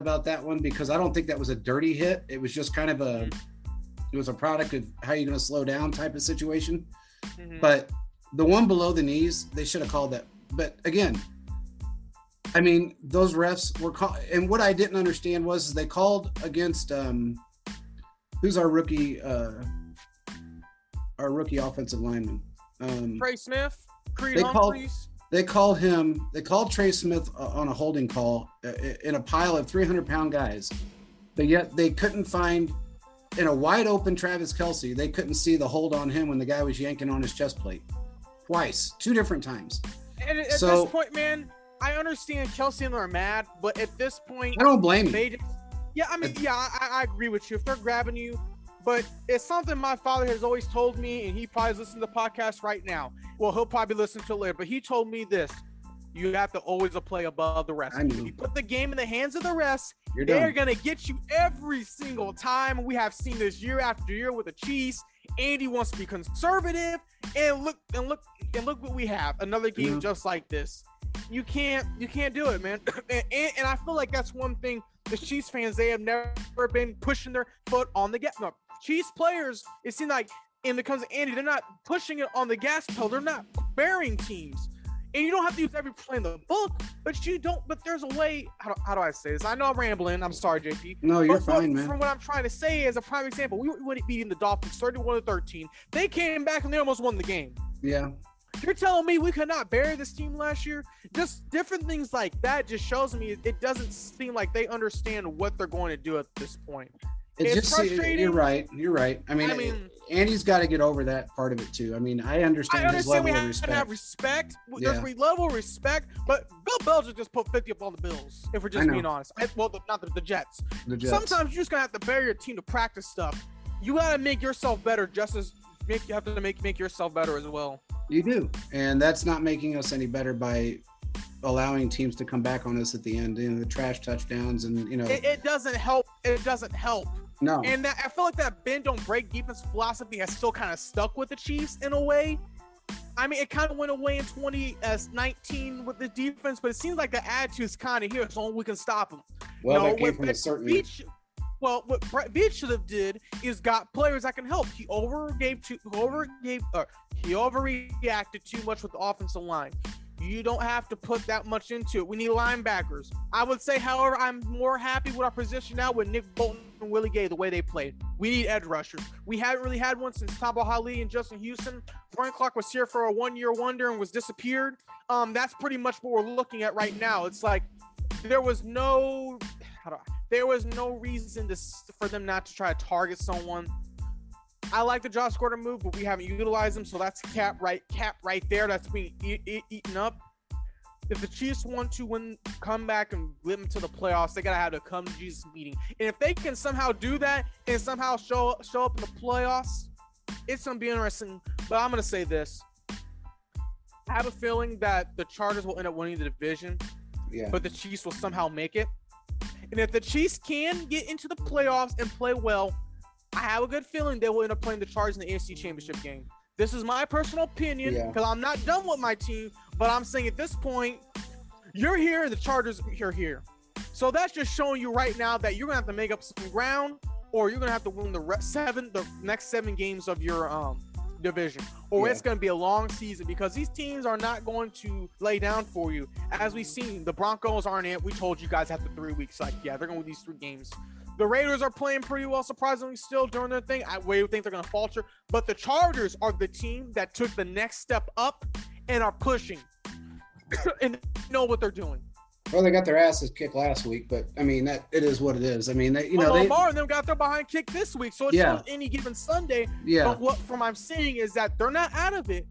about that one because I don't think that was a dirty hit. It was just kind of it was a product of how you're going to slow down type of situation. Mm-hmm. But the one below the knees, they should have called that. But again, I mean, those refs were called, and what I didn't understand was they called against who's our rookie offensive lineman? Trey Smith, Creed Humphreys. They called Trey Smith on a holding call in a pile of 300-pound guys, but yet they couldn't find, in a wide open Travis Kelce, they couldn't see the hold on him when the guy was yanking on his chest plate. Twice, 2 different times. And at this point, man, I understand Kelce and them are mad, but at this point, I don't blame you. I agree with you. If they're grabbing you, but it's something my father has always told me, and he probably is listening to the podcast right now. Well, he'll probably listen to it later, but he told me this: you have to always play above the rest. If you put the game in the hands of the refs, they're gonna get you every single time. We have seen this year after year with the Chiefs. Andy wants to be conservative, and look what we have. Another game just like this. You can't do it, man. and I feel like that's one thing the Chiefs fans, they have never been pushing their foot on the gas. No, Chiefs players, it seems like when it comes to Andy, they're not pushing it on the gas pedal. They're not burying teams. And you don't have to use every play in the book, but there's a way. How do I say this? I know I'm rambling. I'm sorry, JP. No, you're fine, man. From what I'm trying to say, as a prime example, we were beating the Dolphins 31-13. They came back and they almost won the game. Yeah. You're telling me we could not bury this team last year? Just different things like that just shows me it doesn't seem like they understand what they're going to do at this point. It's frustrating. You're right. I mean, Andy's got to get over that part of it too. I mean, I understand his level of respect. We have respect. There's a level of respect, but Bill Belichick just put 50 up on the Bills, if we're just being honest. Not the Jets. The Jets. Sometimes you're just going to have to bury your team to practice stuff. You got to make yourself better you have to make yourself better as well. You do. And that's not making us any better by allowing teams to come back on us at the end, the trash touchdowns and, It doesn't help. It doesn't help. No. And I feel like that bend don't break defense philosophy has still kind of stuck with the Chiefs in a way. I mean, it kind of went away in 2019 with the defense, but it seems like the attitude's kind of here, so we can stop them. Well, that came from a certain... what Brett Veach should have did is got players that can help. He overreacted too much with the offensive line. You don't have to put that much into it. We need linebackers. I would say, however, I'm more happy with our position now with Nick Bolton and Willie Gay, the way they played. We need edge rushers. We haven't really had one since Tabo Ali and Justin Houston. Frank Clark was here for a one-year wonder and was disappeared. That's pretty much what we're looking at right now. It's like there was no reason for them not to try to target someone. I like the Josh Gordon move, but we haven't utilized him, so that's cap right there. That's being eaten up. If the Chiefs want to come back and get them to the playoffs, they gotta have a come to Jesus meeting. And if they can somehow do that and somehow show up in the playoffs, it's gonna be interesting. But I'm gonna say this: I have a feeling that the Chargers will end up winning the division, but the Chiefs will somehow make it. And if the Chiefs can get into the playoffs and play well, I have a good feeling they will end up playing the Chargers in the AFC Championship game. This is my personal opinion because I'm not done with my team, but I'm saying at this point, you're here and the Chargers are here. So that's just showing you right now that you're going to have to make up some ground, or you're going to have to win the next 7 games of your division, or it's going to be a long season because these teams are not going to lay down for you. As we've seen, the Broncos aren't in. We told you guys after 3 weeks, they're going to win these 3 games. The Raiders are playing pretty well, surprisingly, still doing their thing. I think they're going to falter. But the Chargers are the team that took the next step up and are pushing and know what they're doing. Well, they got their asses kicked last week, but, I mean, it is what it is. I mean, Lamar and them got their behind kicked this week, so it shows any given Sunday. Yeah. But what I'm saying is that they're not out of it,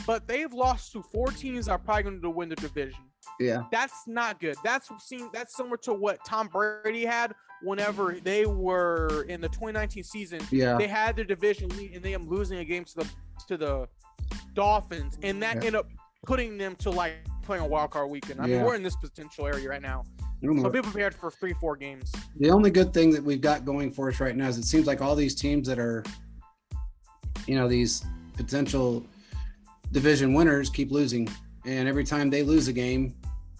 but they've lost to 4 teams that are probably going to win the division. Yeah. That's not good. That's similar to what Tom Brady had whenever they were in the 2019 season. Yeah. They had their division lead and they ended up losing a game to the Dolphins, and that ended up putting them to playing a wild card weekend. I mean, we're in this potential area right now. So be prepared for 3-4 games. The only good thing that we've got going for us right now is it seems like all these teams that are, these potential division winners keep losing. And every time they lose a game,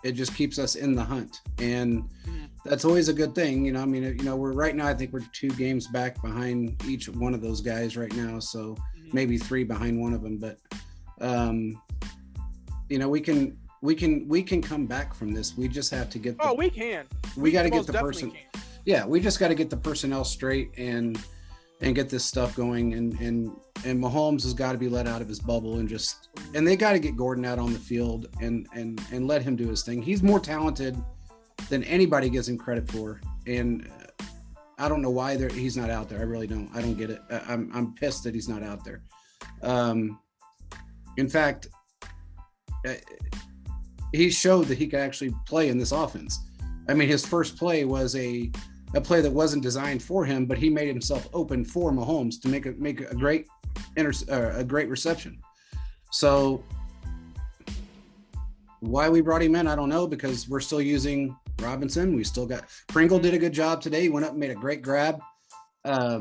it just keeps us in the hunt, and that's always a good thing. I mean, we're right now, I think we're 2 games back behind each one of those guys right now, so maybe 3 behind one of them, but we can come back from this. We just have to get we can. We got to get the person. Yeah, we just got to get the personnel straight and get this stuff going, and Mahomes has got to be let out of his bubble, and they got to get Gordon out on the field and let him do his thing. He's more talented than anybody gives him credit for, and I don't know why he's not out there. I really don't. I don't get it. I'm pissed that he's not out there. In fact, he showed that he could actually play in this offense. I mean, his first play was a play that wasn't designed for him, but he made himself open for Mahomes to make a great reception. So why we brought him in, I don't know, because we're still using Robinson. We still got Pringle did a good job today. He went up and made a great grab. I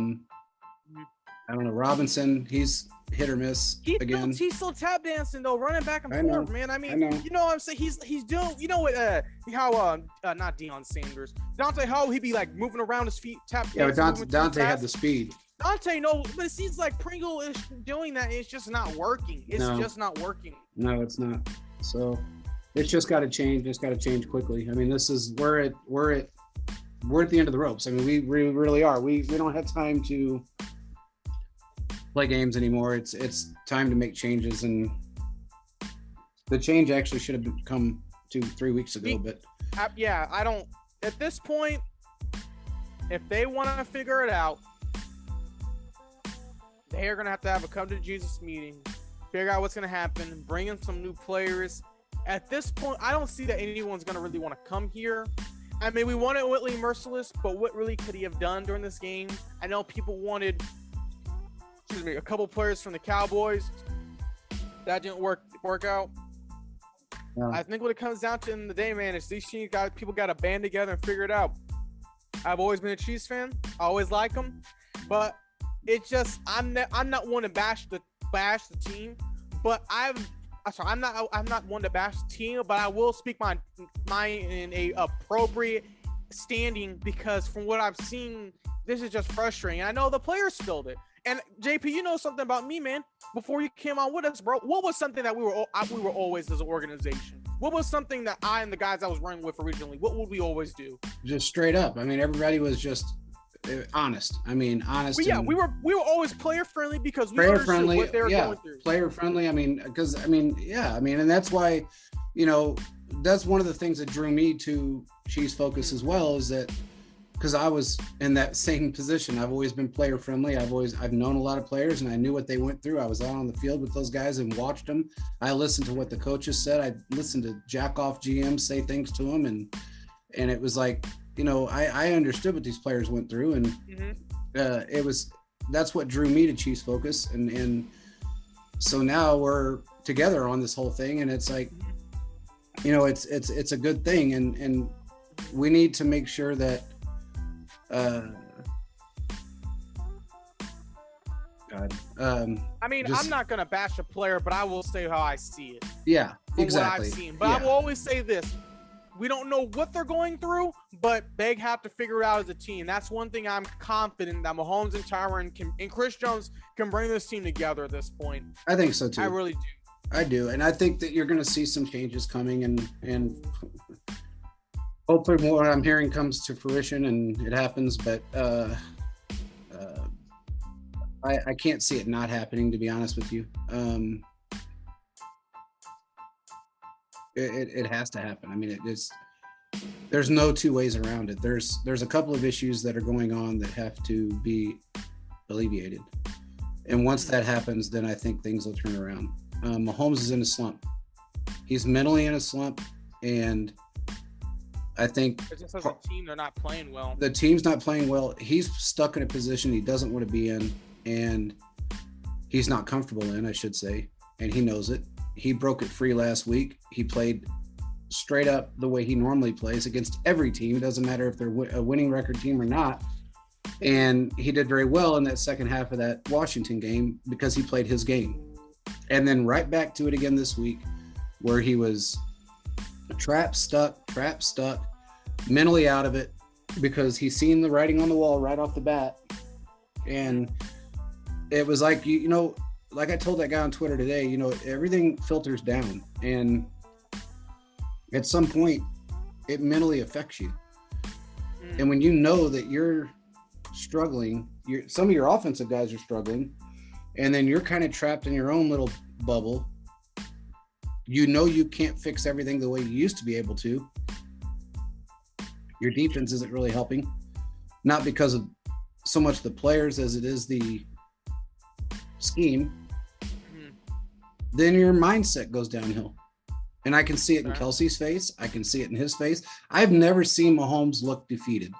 don't know, Robinson, he's hit or miss again. He's still tap dancing though, running back and forth, man. I mean, you know what I'm saying? He's doing, what how not Deion Sanders, Dante Hall, he'd be like moving around his feet, tap dancing. Yeah, Dante had the speed. Dante, no, but it seems like Pringle is doing that. It's just not working. Just not working. No, it's not. So it's just got to change. It's got to change quickly. I mean, we're at the end of the ropes. I mean, we really are. We don't have time to play games anymore. It's time to make changes, and the change actually should have come 2-3 weeks ago. But I don't. At this point, if they want to figure it out, they're gonna have to have a come to Jesus meeting, figure out what's gonna happen, bring in some new players. At this point, I don't see that anyone's gonna really want to come here. I mean, we wanted Whitley Merciless, but what really could he have done during this game? I know people wanted, a couple players from the Cowboys. That didn't work out. Yeah. I think what it comes down to in the day, man, is these people got to band together and figure it out. I've always been a Chiefs fan. I always like them, but it's just I'm not one to bash the team, but I'm not one to bash the team, but I will speak my in a appropriate standing, because from what I've seen, this is just frustrating. I know the players felt it. And JP, you know something about me, man. Before you came on with us, bro, what was something that we were always as an organization? What was something that I and the guys I was running with originally, what would we always do? Just straight up. I mean, everybody was just honest. I mean, honest. Well, yeah, we were always player friendly because we understood what they were going through. Player friendly. I mean, and that's why, that's one of the things that drew me to Chiefs Focus as well, is that because I was in that same position. I've always been player friendly. I've known a lot of players, and I knew what they went through. I was out on the field with those guys and watched them. I listened to what the coaches said. I listened to jack off GMs say things to them, and it was like, I understood what these players went through, and that's what drew me to Chiefs Focus, and so now we're together on this whole thing, and it's like, it's a good thing, and we need to make sure that I'm not gonna bash a player, but I will say how I see it. Yeah, exactly. What I've seen, but I will always say this: we don't know what they're going through, but they have to figure it out as a team. That's one thing I'm confident that Mahomes and Tyron and Chris Jones can bring this team together at this point. I think so too. I really do. I do, and I think that you're going to see some changes coming, and hopefully what I'm hearing comes to fruition and it happens, but I can't see it not happening, to be honest with you. It has to happen. I mean, there's no two ways around it. There's a couple of issues that are going on that have to be alleviated, and once that happens, then I think things will turn around. Mahomes is in a slump. He's mentally in a slump, and I think it's just as a team, they're not playing well. The team's not playing well. He's stuck in a position he doesn't want to be in, and he's not comfortable in, I should say, and he knows it. He broke it free last week. He played straight up the way he normally plays against every team. It doesn't matter if they're a winning record team or not. And he did very well in that second half of that Washington game because he played his game. And then right back to it again this week, where he was trap stuck, mentally out of it because he's seen the writing on the wall right off the bat. And it was like, you know, like I told that guy on Twitter today, you know, everything filters down. And at some point, it mentally affects you. And when you know that you're struggling, some of your offensive guys are struggling, and then you're kind of trapped in your own little bubble, you know you can't fix everything the way you used to be able to. Your defense isn't really helping, not because of so much the players as it is the scheme. Then your mindset goes downhill. And I can see it in Kelsey's face. I can see it in his face. I've never seen Mahomes look defeated.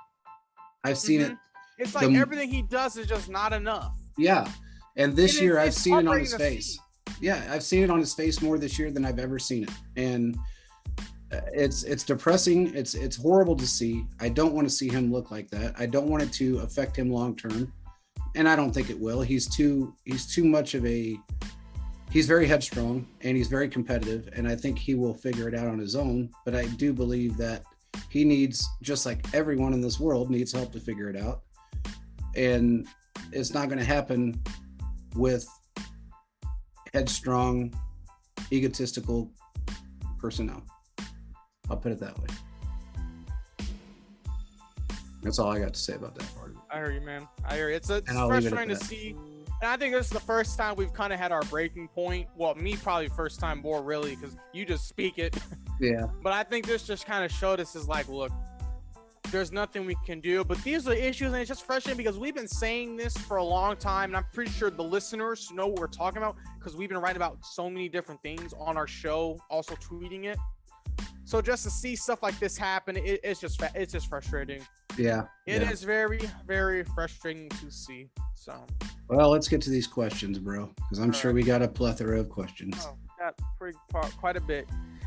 I've seen it. It's like everything he does is just not enough. Yeah. And this year I've seen it on his face. Yeah, I've seen it on his face more this year than I've ever seen it. And it's depressing. It's horrible to see. I don't want to see him look like that. I don't want it to affect him long term. And I don't think it will. He's too much of a he's very headstrong and he's very competitive, and I think he will figure it out on his own. But I do believe that he needs, just like everyone in this world, needs help to figure it out. And it's not going to happen with headstrong, egotistical personnel. I'll put it that way. That's all I got to say about that part of it. I hear you, man. I hear you. It's frustrating to see. And I think this is the first time we've kind of had our breaking point. Well, me probably first time more, really, because you just speak it. Yeah. But I think this just kind of showed us is like, look, there's nothing we can do. But these are the issues, and it's just frustrating because we've been saying this for a long time, and I'm pretty sure the listeners know what we're talking about because we've been writing about so many different things on our show, also tweeting it. So just to see stuff like this happen, it's just frustrating. Yeah. It is very, very frustrating to see. So. Well, let's get to these questions, bro, because I'm sure we got a plethora of questions. Oh, got quite a bit.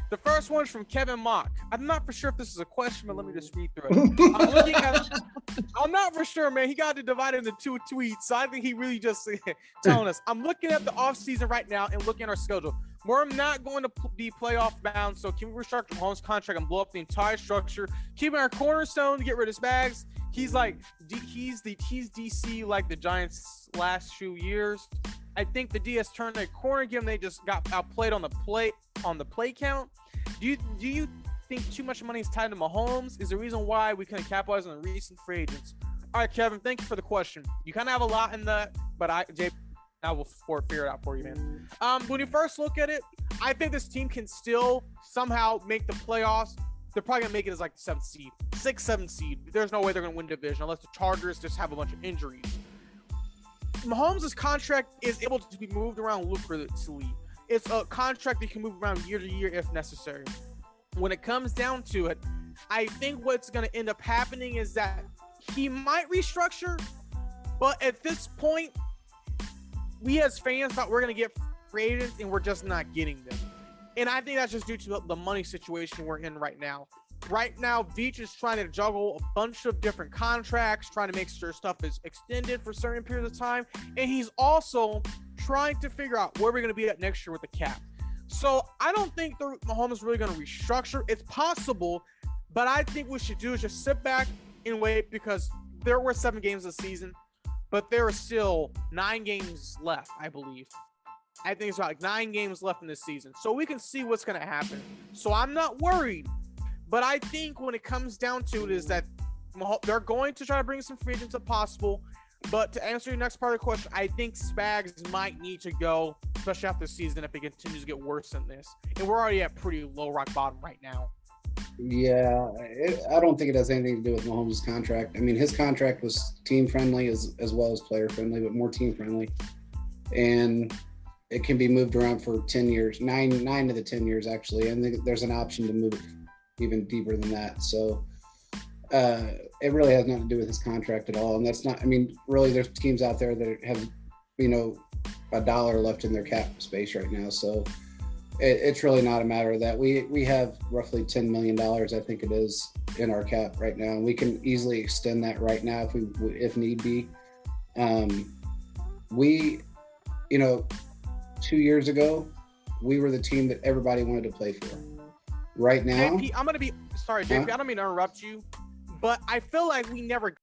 The first one is from Kevin Mock. I'm not for sure if this is a question, but let me just read through it. I'm not for sure, man. He got it divided into 2 tweets, so I think he really just telling us. I'm looking at the offseason right now and looking at our schedule. We're not going to be playoff bound, so can we restructure Mahomes' contract and blow up the entire structure, keeping our cornerstone to get rid of Spags? He's like, he's DC like the Giants last few years. I think the DS turned their corner again. They just got outplayed on the play count. Do you think too much money is tied to Mahomes? Is the reason why we couldn't capitalize on the recent free agents? All right, Kevin, thank you for the question. You kind of have a lot in that, but I will figure it out for you, man. When you first look at it, I think this team can still somehow make the playoffs. They're probably going to make it as like the 7th seed, 6th, 7th seed. There's no way they're going to win division unless the Chargers just have a bunch of injuries. Mahomes' contract is able to be moved around lucratively. It's a contract that can move around year to year if necessary. When it comes down to it, I think what's going to end up happening is that he might restructure, but at this point, we as fans thought we're going to get free agents and we're just not getting them. And I think that's just due to the money situation we're in right now. Right now, Veach is trying to juggle a bunch of different contracts, trying to make sure stuff is extended for certain periods of time. And he's also trying to figure out where we're going to be at next year with the cap. So I don't think Mahomes is really going to restructure. It's possible, but I think what we should do is just sit back and wait because there were 7 games this season, but there are still 9 games left, I believe. I think it's about like 9 games left in this season. So we can see what's going to happen. So I'm not worried. But I think when it comes down to it is that they're going to try to bring some free agents if possible. But to answer your next part of the question, I think Spags might need to go, especially after the season, if it continues to get worse than this. And we're already at pretty low rock bottom right now. Yeah, I don't think it has anything to do with Mahomes' contract. I mean, his contract was team-friendly as well as player-friendly, but more team-friendly. And it can be moved around for 10 years, 9 of the 10 years, actually. And there's an option to move it even deeper than that. So it really has nothing to do with his contract at all. And that's not, I mean, really there's teams out there that have, a dollar left in their cap space right now. So it's really not a matter of that. We have roughly $10 million, I think it is, in our cap right now. And we can easily extend that right now if need be. 2 years ago, we were the team that everybody wanted to play for. right now. JP, I'm gonna be sorry, JP. I don't mean to interrupt you, but I feel like we never